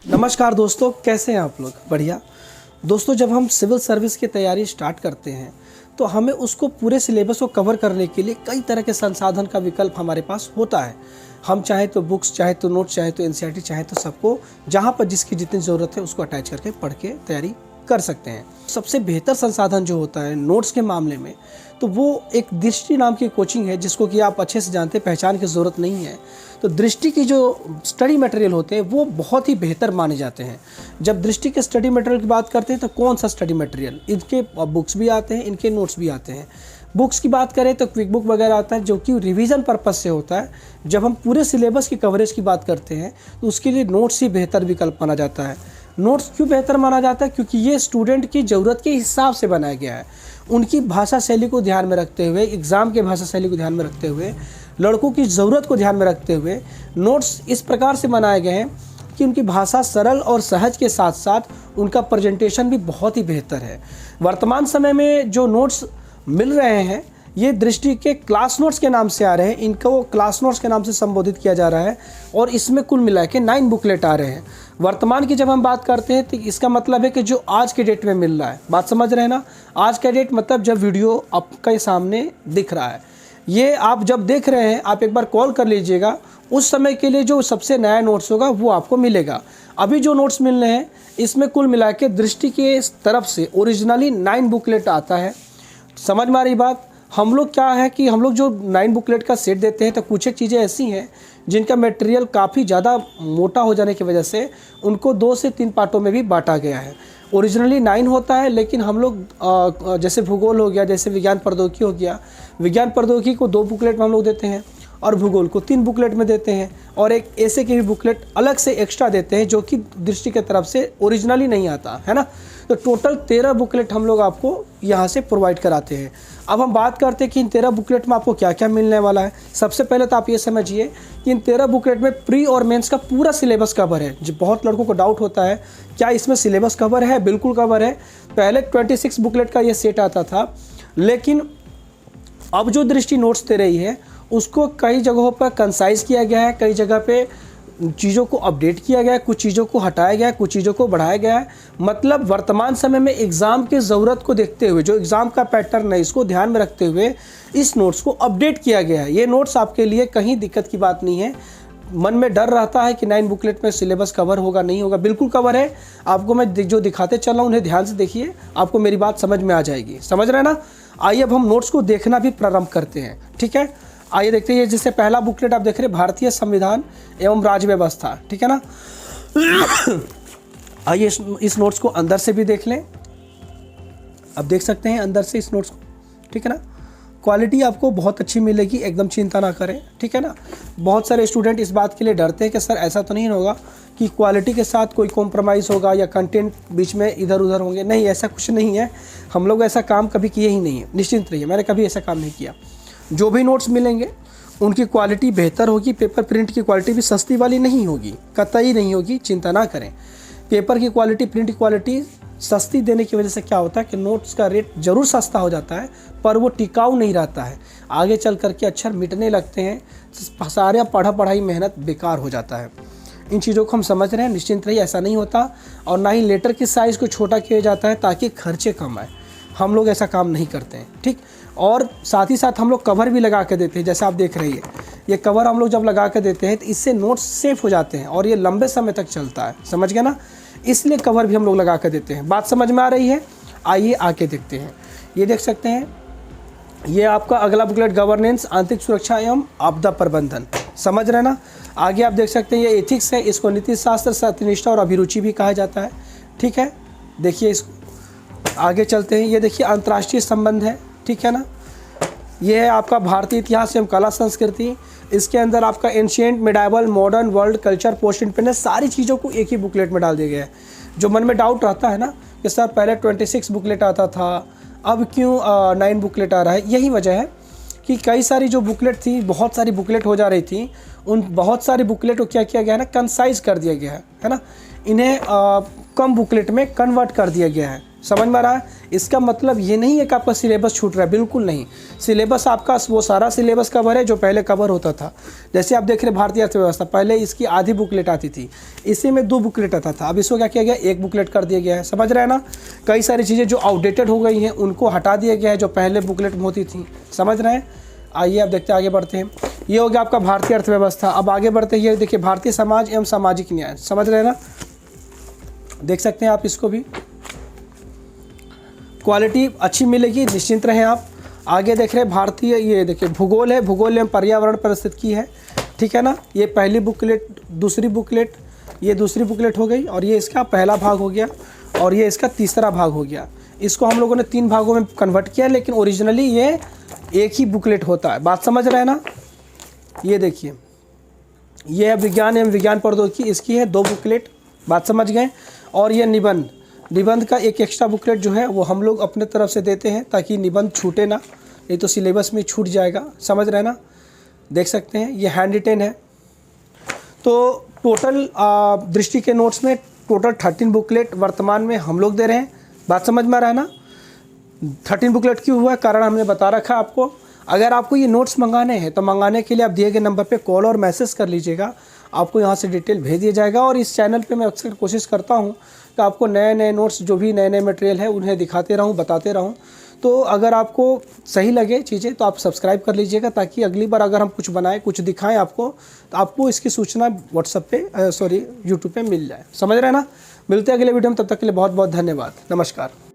नमस्कार दोस्तों, कैसे हैं आप लोग? बढ़िया। दोस्तों, जब हम सिविल सर्विस की तैयारी स्टार्ट करते हैं तो हमें उसको पूरे सिलेबस को कवर करने के लिए कई तरह के संसाधन का विकल्प हमारे पास होता है। हम चाहे तो बुक्स, चाहे तो नोट्स, चाहे तो एनसीईआरटी, चाहे तो सबको जहाँ पर जिसकी जितनी ज़रूरत है उसको अटैच करके पढ़ के तैयारी कर सकते हैं। सबसे बेहतर संसाधन जो होता है नोट्स के मामले में, तो वो एक दृष्टि नाम की कोचिंग है जिसको कि आप अच्छे से जानते हैं, पहचान की ज़रूरत नहीं है। तो दृष्टि की जो स्टडी मटेरियल होते हैं वो बहुत ही बेहतर माने जाते हैं। जब दृष्टि के स्टडी मटेरियल की बात करते हैं तो कौन सा स्टडी मटेरियल, इनके बुक्स भी आते हैं, इनके नोट्स भी आते हैं। बुक्स की बात करें तो क्विक बुक वगैरह आता है जो कि रिवीजन पर्पस से होता है। जब हम पूरे सिलेबस की कवरेज की बात करते हैं तो उसके लिए नोट्स ही बेहतर विकल्प माना जाता है। नोट्स क्यों बेहतर माना जाता है? क्योंकि ये स्टूडेंट की ज़रूरत के हिसाब से बनाया गया है। उनकी भाषा शैली को ध्यान में रखते हुए, एग्ज़ाम के भाषा शैली को ध्यान में रखते हुए, लड़कों की ज़रूरत को ध्यान में रखते हुए नोट्स इस प्रकार से बनाए गए हैं कि उनकी भाषा सरल और सहज के साथ साथ उनका प्रेजेंटेशन भी बहुत ही बेहतर है। वर्तमान समय में जो नोट्स मिल रहे हैं ये दृष्टि के क्लास नोट्स के नाम से आ रहे हैं। इनको क्लास नोट्स के नाम से संबोधित किया जा रहा है और इसमें कुल मिला के 9 बुकलेट आ रहे हैं। वर्तमान की जब हम बात करते हैं तो इसका मतलब है कि जो आज के डेट में मिल रहा है, बात समझ रहे हैं ना? आज का डेट मतलब जब वीडियो आपके सामने दिख रहा है, ये आप जब देख रहे हैं आप एक बार कॉल कर लीजिएगा, उस समय के लिए जो सबसे नया नोट्स होगा वो आपको मिलेगा। अभी जो नोट्स मिल रहे हैं इसमें कुल मिला के दृष्टि के तरफ से ओरिजिनली 9 बुकलेट आता है। समझ में आ रही बात? हम लोग क्या है कि हम लोग जो 9 बुकलेट का सेट देते हैं तो कुछ एक चीज़ें ऐसी हैं जिनका मटेरियल काफ़ी ज़्यादा मोटा हो जाने की वजह से उनको 2 से 3 पार्टों में भी बांटा गया है। ओरिजिनली 9 होता है, लेकिन हम लोग जैसे भूगोल हो गया, जैसे विज्ञान प्रौद्योगिकी हो गया, विज्ञान प्रौद्योगिकी को 2 बुकलेट में हम लोग देते हैं और भूगोल को 3 बुकलेट में देते हैं और एक ऐसे की भी बुकलेट अलग से एक्स्ट्रा देते हैं जो कि दृष्टि की तरफ से ओरिजिनली नहीं आता है ना। तो टोटल 13 बुकलेट हम लोग आपको यहाँ से प्रोवाइड कराते हैं। अब हम बात करते हैं कि इन 13 बुकलेट में आपको क्या क्या मिलने वाला है। सबसे पहले तो आप ये समझिए कि इन 13 बुकलेट में प्री और मेंस का पूरा सिलेबस कवर है। जो बहुत लड़कों को डाउट होता है क्या इसमें सिलेबस कवर है? बिल्कुल कवर है। पहले 26 बुकलेट का ये सेट आता था, लेकिन अब जो दृष्टि नोट्स दे रही है उसको कई जगहों पर कंसाइज किया गया है, कई जगह पे चीज़ों को अपडेट किया गया है, कुछ चीज़ों को हटाया गया है, कुछ चीज़ों को बढ़ाया गया है। मतलब वर्तमान समय में एग्ज़ाम के ज़रूरत को देखते हुए, जो एग्ज़ाम का पैटर्न है इसको ध्यान में रखते हुए इस नोट्स को अपडेट किया गया है। ये नोट्स आपके लिए कहीं दिक्कत की बात नहीं है। मन में डर रहता है कि 9 बुकलेट में सिलेबस कवर होगा, नहीं होगा, बिल्कुल कवर है। आपको मैं जो दिखाते चल रहा हूँ उन्हें ध्यान से देखिए, आपको मेरी बात समझ में आ जाएगी। समझ रहे हैं ना? आइए अब हम नोट्स को देखना भी प्रारंभ करते हैं, ठीक है? आइए देखते हैं। जैसे पहला बुकलेट आप देख रहे हैं, भारतीय संविधान एवं राज्य व्यवस्था, ठीक है ना? आइए इस नोट्स को अंदर से भी देख लें। अब देख सकते हैं अंदर से इस नोट्स को, ठीक है ना? क्वालिटी आपको बहुत अच्छी मिलेगी, एकदम चिंता ना करें, ठीक है ना? बहुत सारे स्टूडेंट इस बात के लिए डरते हैं कि सर ऐसा तो नहीं होगा कि क्वालिटी के साथ कोई कॉम्प्रोमाइज़ होगा या कंटेंट बीच में इधर उधर होंगे। नहीं, ऐसा कुछ नहीं है। हम लोग ऐसा काम कभी किए ही नहीं है, निश्चिंत रहिए, मैंने कभी ऐसा काम नहीं किया। जो भी नोट्स मिलेंगे उनकी क्वालिटी बेहतर होगी। पेपर प्रिंट की क्वालिटी भी सस्ती वाली नहीं होगी, कतई नहीं होगी, चिंता ना करें। पेपर की क्वालिटी, प्रिंट की क्वालिटी सस्ती देने की वजह से क्या होता है कि नोट्स का रेट ज़रूर सस्ता हो जाता है पर वो टिकाऊ नहीं रहता है। आगे चल कर के अक्षर मिटने लगते हैं, सारा पढ़ाई मेहनत बेकार हो जाता है। इन चीज़ों को हम समझ रहे हैं, निश्चिंत रहिए, ऐसा नहीं होता। और ना ही लेटर की साइज़ को छोटा किया जाता है ताकि खर्चे कम आए। हम लोग ऐसा काम नहीं करते हैं, ठीक? और साथ ही साथ हम लोग कवर भी लगा के देते हैं। जैसे आप देख रही है, ये कवर हम लोग जब लगा के देते हैं तो इससे नोट्स सेफ हो जाते हैं और ये लंबे समय तक चलता है। समझ गए ना? इसलिए कवर भी हम लोग लगा के देते हैं। बात समझ में आ रही है? आइए आके देखते हैं। ये देख सकते हैं, ये आपका अगला बुकलेट गवर्नेंस, आंतरिक सुरक्षा एवं आपदा प्रबंधन। समझ रहे ना? आगे आप देख सकते हैं ये एथिक्स है, इसको नीति शास्त्र, सत्यनिष्ठा और अभिरुचि भी कहा जाता है, ठीक है? देखिए इसको आगे चलते हैं। ये देखिए अंतर्राष्ट्रीय संबंध है, ठीक है ना? ये है आपका भारतीय इतिहास एवं कला संस्कृति। इसके अंदर आपका ancient, medieval, modern, world culture, post independence, सारी चीज़ों को एक ही बुकलेट में डाल दिया गया है। जो मन में डाउट रहता है ना कि सर पहले 26 बुकलेट आता था, अब क्यों 9 बुकलेट आ रहा है? यही वजह है कि कई सारी जो बुकलेट थी, बहुत सारी बुकलेट हो जा रही थी, उन बहुत सारी बुकलेट को क्या किया गया है ना, कंसाइज कर दिया गया है ना? इन्हें कम बुकलेट में कन्वर्ट कर दिया गया है। समझ में आ रहा है? इसका मतलब ये नहीं है कि आपका सिलेबस छूट रहा है, बिल्कुल नहीं। सिलेबस आपका वो सारा सिलेबस कवर है जो पहले कवर होता था। जैसे आप देख रहे भारतीय अर्थव्यवस्था, पहले इसकी आधी बुकलेट आती थी, इसी में 2 बुकलेट आता था। अब इसको क्या किया गया, 1 बुकलेट कर दिया गया है। समझ रहे हैं ना? कई सारी चीज़ें जो आउटडेटेड हो गई हैं उनको हटा दिया गया है, जो पहले बुकलेट में होती थी। समझ रहे हैं? आइए अब देखते हैं, आगे बढ़ते हैं। ये हो गया आपका भारतीय अर्थव्यवस्था। अब आगे बढ़ते हैं, देखिए भारतीय समाज एवं सामाजिक न्याय। समझ रहे हैं ना? देख सकते हैं आप इसको भी, क्वालिटी अच्छी मिलेगी, निश्चिंत रहें आप। आगे देख रहे हैं भारतीय, ये देखिए भूगोल है, भूगोल एवं पर्यावरण पारिस्थितिकी है, ठीक है ना? ये पहली बुकलेट, दूसरी बुकलेट, ये दूसरी बुकलेट हो गई, और ये इसका पहला भाग हो गया, और ये इसका तीसरा भाग हो गया। इसको हम लोगों ने 3 भागों में कन्वर्ट किया, लेकिन ओरिजिनली ये एक ही बुकलेट होता है। बात समझ रहे हैं ना? ये देखिए, ये है विज्ञान एवं विज्ञान प्रौद्योगिकी, इसकी है 2 बुकलेट। बात समझ गए? और ये निबंध, निबंध का एक एक्स्ट्रा बुकलेट जो है वो हम लोग अपने तरफ से देते हैं ताकि निबंध छूटे ना, नहीं तो सिलेबस में छूट जाएगा। समझ रहे हैं ना? देख सकते हैं ये हैंड रिटेन है। तो टोटल दृष्टि के नोट्स में टोटल 13 बुकलेट वर्तमान में हम लोग दे रहे हैं। बात समझ में आ रहा है ना? 13 बुकलेट क्यों हुआ है, कारण हमने बता रखा है आपको। अगर आपको ये नोट्स मंगाने हैं तो मंगाने के लिए आप दिए गए नंबर पे कॉल और मैसेज कर लीजिएगा, आपको यहाँ से डिटेल भेज दिया जाएगा। और इस चैनल पे मैं अक्सर कोशिश करता हूँ कि आपको नए नए नोट्स, जो भी नए नए मटेरियल है उन्हें दिखाते रहूँ, बताते रहूँ। तो अगर आपको सही लगे चीज़ें तो आप सब्सक्राइब कर लीजिएगा, ताकि अगली बार अगर हम कुछ बनाएं, कुछ दिखाएं आपको, तो आपको इसकी सूचना व्हाट्सएप पे यूट्यूब पे मिल जाए। समझ रहे हैं ना? मिलते हैं अगले वीडियो में, तब तक के लिए बहुत बहुत धन्यवाद। नमस्कार।